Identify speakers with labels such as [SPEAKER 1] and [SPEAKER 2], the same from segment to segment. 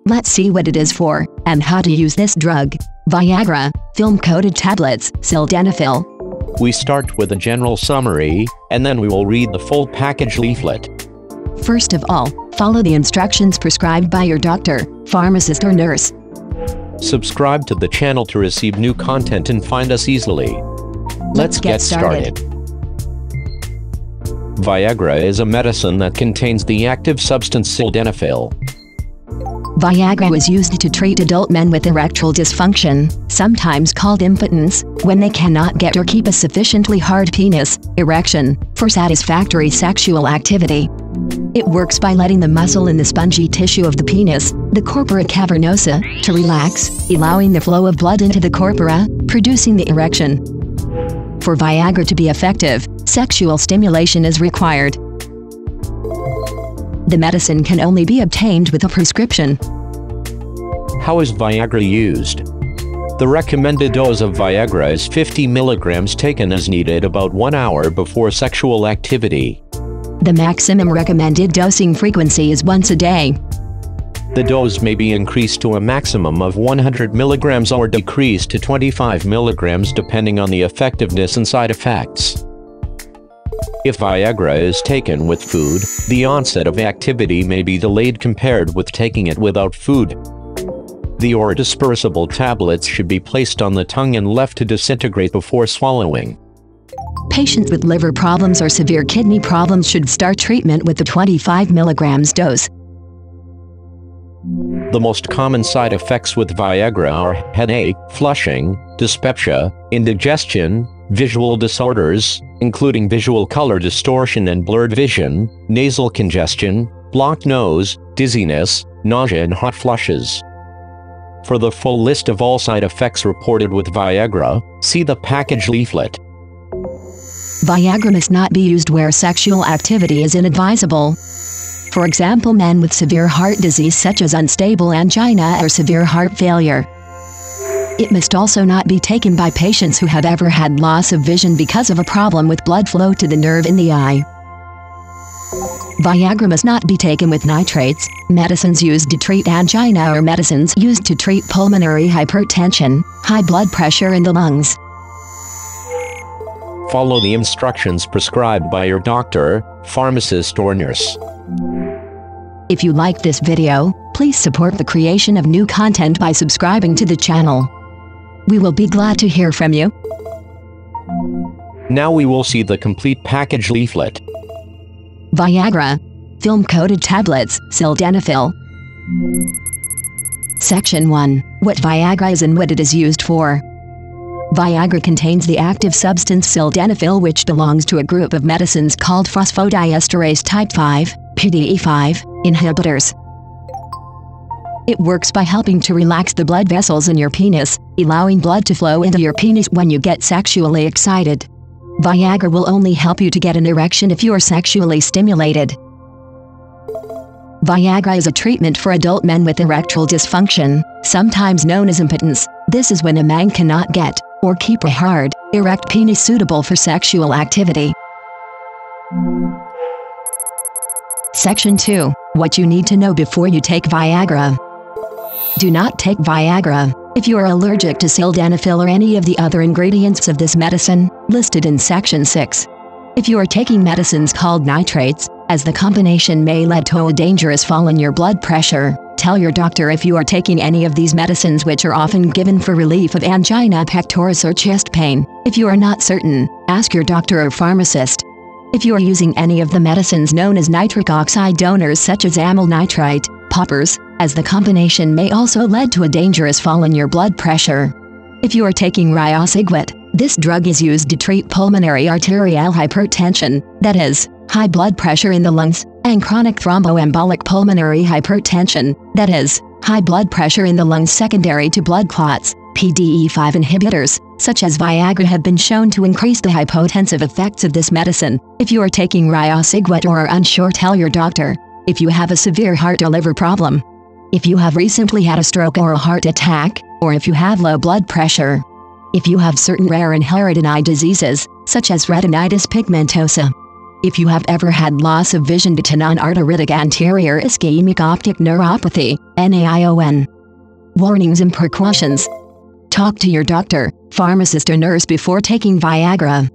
[SPEAKER 1] Let's see what it is for, and how to use this drug. Viagra, film-coated tablets, sildenafil.
[SPEAKER 2] We start with a general summary, and then we will read the full package leaflet.
[SPEAKER 1] First of all, follow the instructions prescribed by your doctor, pharmacist or nurse.
[SPEAKER 2] Subscribe to the channel to receive new content and find us easily. Let's get started. Viagra is a medicine that contains the active substance sildenafil.
[SPEAKER 1] Viagra is used to treat adult men with erectile dysfunction, sometimes called impotence, when they cannot get or keep a sufficiently hard penis, erection, for satisfactory sexual activity. It works by letting the muscle in the spongy tissue of the penis, the corpora cavernosa, to relax, allowing the flow of blood into the corpora, producing the erection. For Viagra to be effective, sexual stimulation is required. The medicine can only be obtained with a prescription.
[SPEAKER 2] How is Viagra used? The recommended dose of Viagra is 50 milligrams taken as needed about 1 hour before sexual activity.
[SPEAKER 1] The maximum recommended dosing frequency is once a day.
[SPEAKER 2] The dose may be increased to a maximum of 100 milligrams or decreased to 25 milligrams depending on the effectiveness and side effects. If Viagra is taken with food, the onset of activity may be delayed compared with taking it without food. The orodispersible tablets should be placed on the tongue and left to disintegrate before swallowing.
[SPEAKER 1] Patients with liver problems or severe kidney problems should start treatment with the 25 milligrams dose.
[SPEAKER 2] The most common side effects with Viagra are headache, flushing, dyspepsia, indigestion, visual disorders, including visual color distortion and blurred vision, nasal congestion, blocked nose, dizziness, nausea and hot flushes. For the full list of all side effects reported with Viagra, see the package leaflet.
[SPEAKER 1] Viagra must not be used where sexual activity is inadvisable. For example, men with severe heart disease such as unstable angina or severe heart failure. It must also not be taken by patients who have ever had loss of vision because of a problem with blood flow to the nerve in the eye. Viagra must not be taken with nitrates, medicines used to treat angina or medicines used to treat pulmonary hypertension, high blood pressure in the lungs.
[SPEAKER 2] Follow the instructions prescribed by your doctor, pharmacist or nurse.
[SPEAKER 1] If you like this video, please support the creation of new content by subscribing to the channel. We will be glad to hear from you.
[SPEAKER 2] Now we will see the complete package leaflet.
[SPEAKER 1] Viagra, film-coated tablets, sildenafil. Section 1. What Viagra is and what it is used for. Viagra contains the active substance sildenafil, which belongs to a group of medicines called phosphodiesterase type 5, PDE5, inhibitors. It works by helping to relax the blood vessels in your penis, allowing blood to flow into your penis when you get sexually excited. Viagra will only help you to get an erection if you are sexually stimulated. Viagra is a treatment for adult men with erectile dysfunction, sometimes known as impotence. This is when a man cannot get, or keep a hard, erect penis suitable for sexual activity. Section 2. What you need to know before you take Viagra. Do not take Viagra if you are allergic to sildenafil or any of the other ingredients of this medicine, listed in Section 6. If you are taking medicines called nitrates, as the combination may lead to a dangerous fall in your blood pressure, tell your doctor if you are taking any of these medicines, which are often given for relief of angina pectoris or chest pain. If you are not certain, ask your doctor or pharmacist. If you are using any of the medicines known as nitric oxide donors such as amyl nitrite, poppers, as the combination may also lead to a dangerous fall in your blood pressure. If you are taking riosigwet, this drug is used to treat pulmonary arterial hypertension, that is, high blood pressure in the lungs, and chronic thromboembolic pulmonary hypertension, that is, high blood pressure in the lungs secondary to blood clots. PDE5 inhibitors, such as Viagra, have been shown to increase the hypotensive effects of this medicine. If you are taking riosigwet or are unsure, tell your doctor. If you have a severe heart or liver problem, if you have recently had a stroke or a heart attack, or if you have low blood pressure, if you have certain rare inherited eye diseases, such as retinitis pigmentosa, If you have ever had loss of vision due to non-arteritic anterior ischemic optic neuropathy, NAION. Warnings and precautions. Talk to your doctor, pharmacist or nurse before taking Viagra.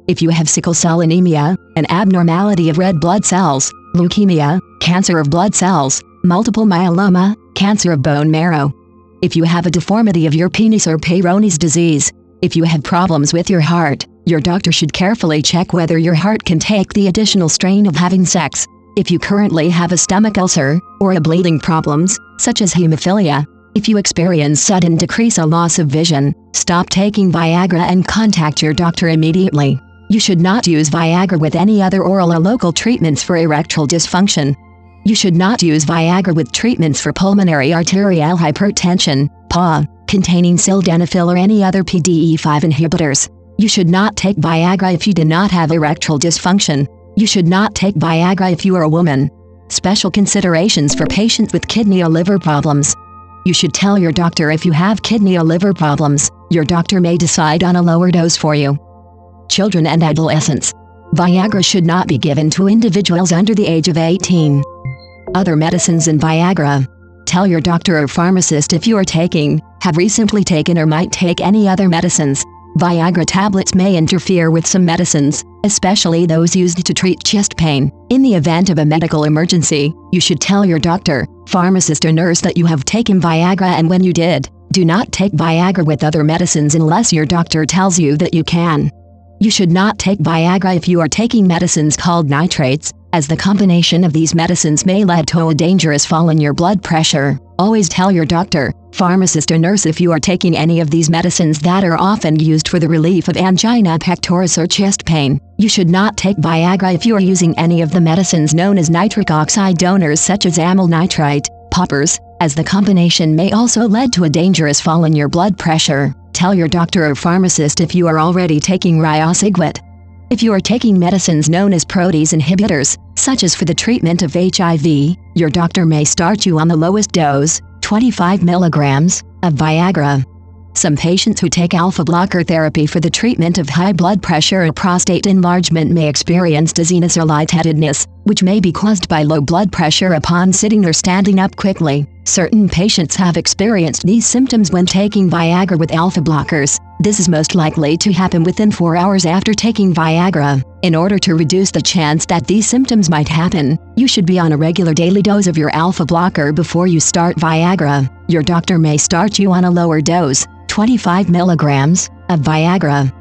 [SPEAKER 1] If you have sickle cell anemia, an abnormality of red blood cells, leukemia, cancer of blood cells, multiple myeloma, cancer of bone marrow. If you have a deformity of your penis or Peyronie's disease. If you have problems with your heart, your doctor should carefully check whether your heart can take the additional strain of having sex. If you currently have a stomach ulcer, or a bleeding problems, such as hemophilia. If you experience sudden decrease or loss of vision, stop taking Viagra and contact your doctor immediately. You should not use Viagra with any other oral or local treatments for erectile dysfunction. You should not use Viagra with treatments for pulmonary arterial hypertension, PAH, containing sildenafil or any other PDE5 inhibitors. You should not take Viagra if you do not have erectile dysfunction. You should not take Viagra if you are a woman. Special considerations for patients with kidney or liver problems. You should tell your doctor if you have kidney or liver problems. Your doctor may decide on a lower dose for you. Children and adolescents. Viagra should not be given to individuals under the age of 18. Other medicines and Viagra. Tell your doctor or pharmacist if you are taking, have recently taken or might take any other medicines. Viagra tablets may interfere with some medicines, especially those used to treat chest pain. In the event of a medical emergency, you should tell your doctor, pharmacist or nurse that you have taken Viagra, and when you did, do not take Viagra with other medicines unless your doctor tells you that you can. You should not take Viagra if you are taking medicines called nitrates, as the combination of these medicines may lead to a dangerous fall in your blood pressure. Always tell your doctor, pharmacist or nurse if you are taking any of these medicines that are often used for the relief of angina pectoris or chest pain. You should not take Viagra if you are using any of the medicines known as nitric oxide donors such as amyl nitrite, poppers, as the combination may also lead to a dangerous fall in your blood pressure. Tell your doctor or pharmacist if you are already taking riosigwit. If you are taking medicines known as protease inhibitors, such as for the treatment of HIV, your doctor may start you on the lowest dose, 25 milligrams, of Viagra. Some patients who take alpha blocker therapy for the treatment of high blood pressure or prostate enlargement may experience dizziness or lightheadedness, which may be caused by low blood pressure upon sitting or standing up quickly. Certain patients have experienced these symptoms when taking Viagra with alpha blockers. This is most likely to happen within 4 hours after taking Viagra. In order to reduce the chance that these symptoms might happen, you should be on a regular daily dose of your alpha blocker before you start Viagra. Your doctor may start you on a lower dose, 25 milligrams, of Viagra.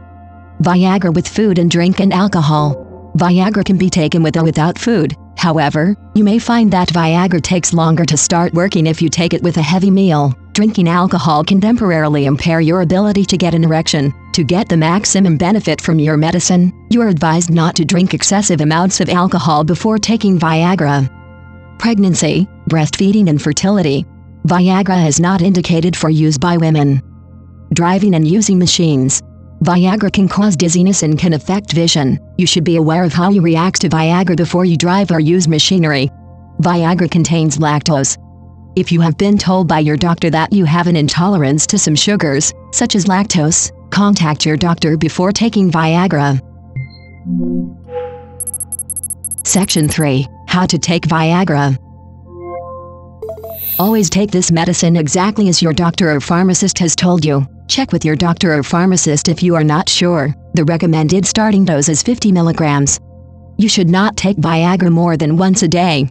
[SPEAKER 1] Viagra with food and drink and alcohol. Viagra can be taken with or without food. However, you may find that Viagra takes longer to start working if you take it with a heavy meal. Drinking alcohol can temporarily impair your ability to get an erection. To get the maximum benefit from your medicine, you are advised not to drink excessive amounts of alcohol before taking Viagra. Pregnancy, breastfeeding and fertility. Viagra is not indicated for use by women. Driving and using machines. Viagra can cause dizziness and can affect vision. You should be aware of how you react to Viagra before you drive or use machinery. Viagra contains lactose. If you have been told by your doctor that you have an intolerance to some sugars, such as lactose, contact your doctor before taking Viagra. Section 3. How to take Viagra. Always take this medicine exactly as your doctor or pharmacist has told you. Check with your doctor or pharmacist if you are not sure. The recommended starting dose is 50 milligrams. You should not take Viagra more than once a day.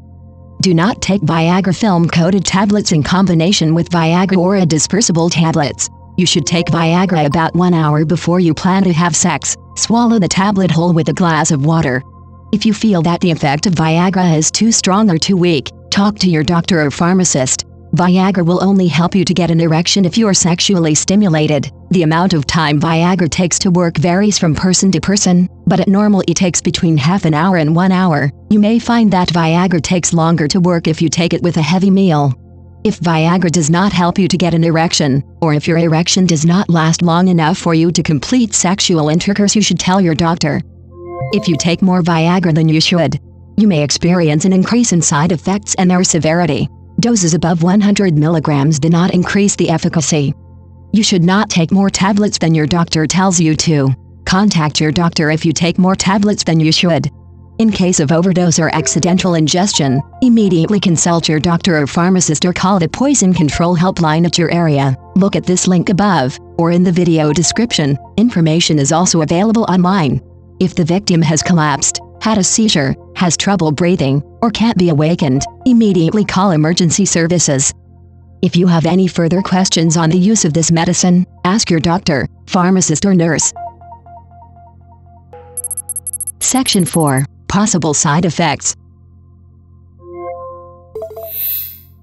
[SPEAKER 1] Do not take Viagra film-coated tablets in combination with Viagra orodispersible tablets. You should take Viagra about 1 hour before you plan to have sex. Swallow the tablet whole with a glass of water. If you feel that the effect of Viagra is too strong or too weak, talk to your doctor or pharmacist. Viagra will only help you to get an erection if you are sexually stimulated. The amount of time Viagra takes to work varies from person to person, but at normal it takes between half an hour and 1 hour. You may find that Viagra takes longer to work if you take it with a heavy meal. If Viagra does not help you to get an erection, or if your erection does not last long enough for you to complete sexual intercourse, you should tell your doctor. If you take more Viagra than you should, you may experience an increase in side effects and their severity. Doses above 100 milligrams do not increase the efficacy. You should not take more tablets than your doctor tells you to. Contact your doctor if you take more tablets than you should. In case of overdose or accidental ingestion, immediately consult your doctor or pharmacist or call the poison control helpline at your area. Look at this link above, or in the video description. Information is also available online. If the victim has collapsed, had a seizure, has trouble breathing, or can't be awakened, immediately call emergency services. If you have any further questions on the use of this medicine, ask your doctor, pharmacist or nurse. Section 4. Possible side effects.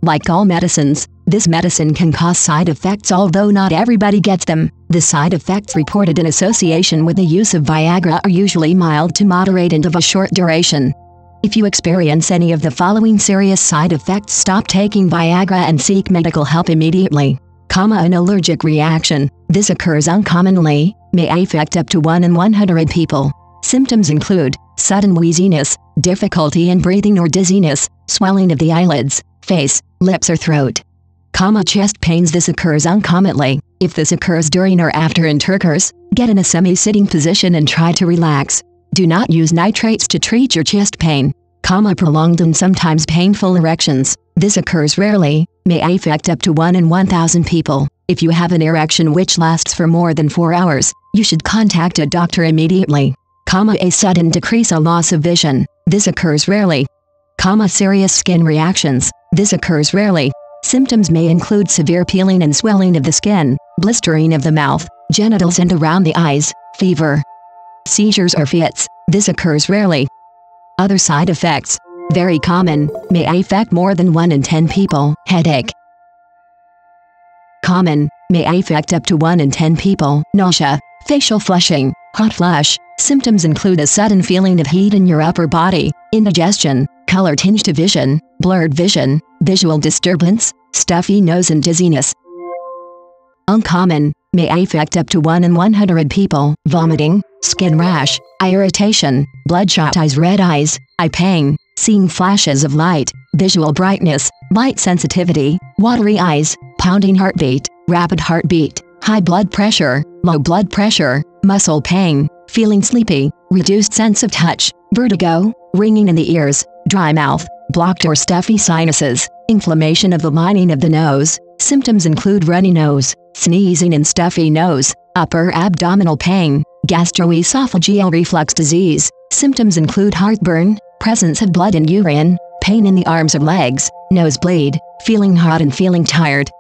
[SPEAKER 1] Like all medicines, this medicine can cause side effects, although not everybody gets them. The side effects reported in association with the use of Viagra are usually mild to moderate and of a short duration. If you experience any of the following serious side effects, stop taking Viagra and seek medical help immediately. An allergic reaction. This occurs uncommonly, may affect up to 1 in 100 people. Symptoms include sudden wheeziness, difficulty in breathing or dizziness, swelling of the eyelids, face, lips or throat. Chest pains. This occurs uncommonly. If this occurs during or after intercourse, get in a semi-sitting position and try to relax. Do not use nitrates to treat your chest pain. Prolonged and sometimes painful erections. This occurs rarely, may affect up to 1 in 1,000 people. If you have an erection which lasts for more than 4 hours, you should contact a doctor immediately. A sudden decrease or loss of vision. This occurs rarely. Serious skin reactions. This occurs rarely. Symptoms may include severe peeling and swelling of the skin, blistering of the mouth, genitals and around the eyes, fever. Seizures or fits. This occurs rarely. Other side effects. Very common, may affect more than 1 in 10 people. Headache. Common, may affect up to 1 in 10 people. Nausea, facial flushing, hot flush. Symptoms include a sudden feeling of heat in your upper body, indigestion, color-tinged vision, blurred vision, visual disturbance, stuffy nose and dizziness. Uncommon, may affect up to 1 in 100 people. Vomiting, skin rash, eye irritation, bloodshot eyes, red eyes, eye pain, seeing flashes of light, visual brightness, light sensitivity, watery eyes, pounding heartbeat, rapid heartbeat, high blood pressure, low blood pressure, muscle pain, feeling sleepy, reduced sense of touch, vertigo, ringing in the ears, dry mouth, blocked or stuffy sinuses, inflammation of the lining of the nose. Symptoms include runny nose, sneezing and stuffy nose, upper abdominal pain, gastroesophageal reflux disease. Symptoms include heartburn, presence of blood in urine, pain in the arms or legs, nosebleed, feeling hot and feeling tired.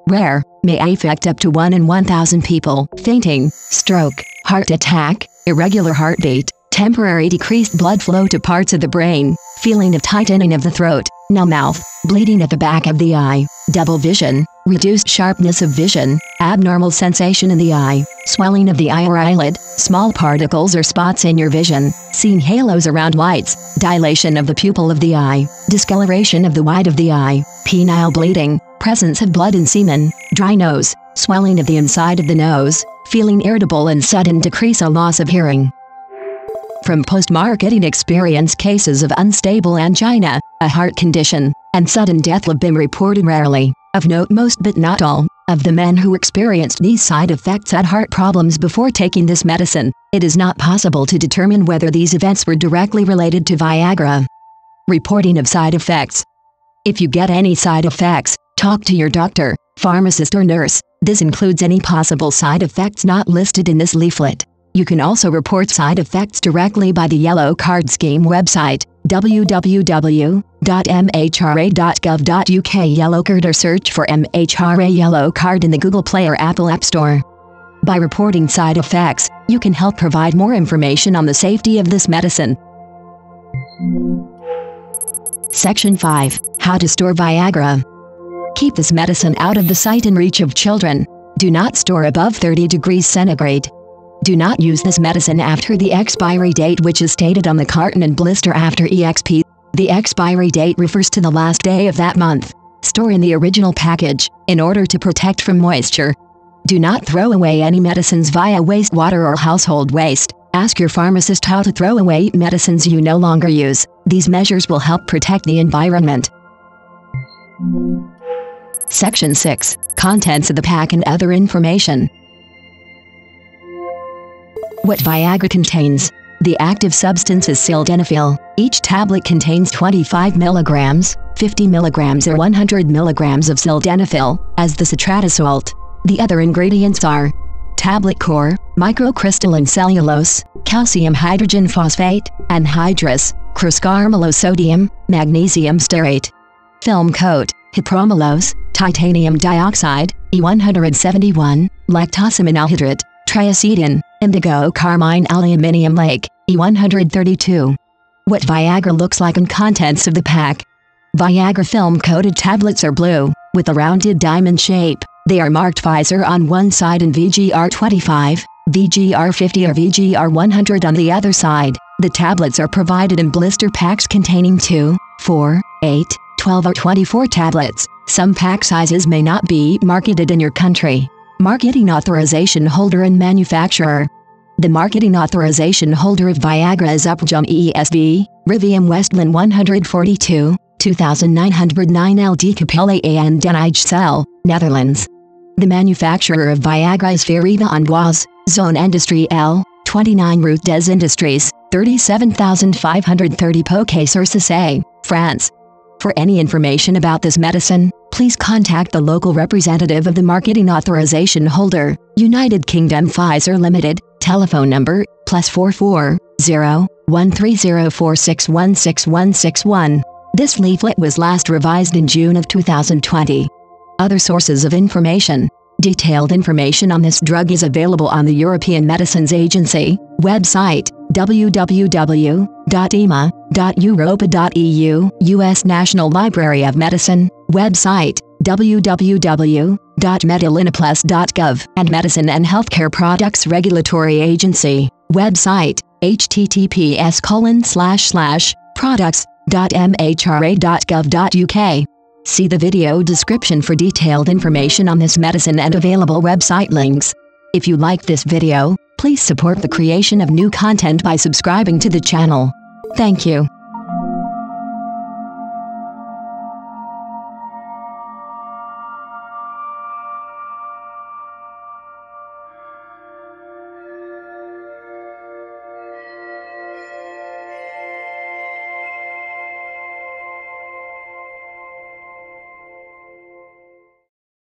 [SPEAKER 1] Rare, may affect up to 1 in 1,000 people. Fainting, stroke, heart attack, irregular heartbeat, temporary decreased blood flow to parts of the brain, feeling of tightening of the throat, numb mouth, bleeding at the back of the eye, double vision, reduced sharpness of vision, abnormal sensation in the eye, swelling of the eye or eyelid, small particles or spots in your vision, seeing halos around whites, dilation of the pupil of the eye, discoloration of the white of the eye, penile bleeding, presence of blood in semen, dry nose, swelling of the inside of the nose, feeling irritable and sudden decrease or loss of hearing. From post-marketing experience, cases of unstable angina, a heart condition, and sudden death have been reported rarely. Of note, most but not all, of the men who experienced these side effects had heart problems before taking this medicine. It is not possible to determine whether these events were directly related to Viagra. Reporting of side effects. If you get any side effects, talk to your doctor, pharmacist or nurse. This includes any possible side effects not listed in this leaflet. You can also report side effects directly by the Yellow Card Scheme website, www.mhra.gov.uk Yellow Card, or search for MHRA Yellow Card in the Google Play or Apple App Store. By reporting side effects, you can help provide more information on the safety of this medicine. Section 5. How to store Viagra. Keep this medicine out of the sight and reach of children. Do not store above 30 degrees centigrade. Do not use this medicine after the expiry date, which is stated on the carton and blister after EXP. The expiry date refers to the last day of that month. Store in the original package, in order to protect from moisture. Do not throw away any medicines via wastewater or household waste. Ask your pharmacist how to throw away medicines you no longer use. These measures will help protect the environment. Section 6. Contents of the pack and other information. What Viagra contains. The active substance is sildenafil. Each tablet contains 25 milligrams, 50 milligrams or 100 milligrams of sildenafil, as the citrate salt. The other ingredients are tablet core, microcrystalline cellulose, calcium hydrogen phosphate, anhydrous, cruscarmylosodium, magnesium stearate. Film coat, hypromellose, titanium dioxide, E171, lactosaminalhydrate, triacetine, indigo carmine aluminium lake, E132. What Viagra looks like and contents of the pack. Viagra film-coated tablets are blue, with a rounded diamond shape. They are marked Pfizer on one side and VGR25, VGR50 or VGR100 on the other side. The tablets are provided in blister packs containing 2, 4, 8, 12 or 24 tablets. Some pack sizes may not be marketed in your country. Marketing authorization holder and manufacturer. The marketing authorization holder of Viagra is Upjohn ESV, Rivium Westland 142, 2909 LD Capelle and Den Eichsel, Netherlands. The manufacturer of Viagra is Veriva Amboise, Zone Industrielle, 29 Route des Industries, 37530 Pocé-sur-Cèze, France. For any information about this medicine, please contact the local representative of the marketing authorization holder, United Kingdom Pfizer Limited, telephone number, +44 0 1304616161. This leaflet was last revised in June of 2020. Other sources of information. Detailed information on this drug is available on the European Medicines Agency website, www.ema.europa.eu, U.S. National Library of Medicine website, www.medilinaplus.gov, and Medicine and Healthcare Products Regulatory Agency website, https://products.mhra.gov.uk. See the video description for detailed information on this medicine and available website links. If you like this video, please support the creation of new content by subscribing to the channel. Thank you.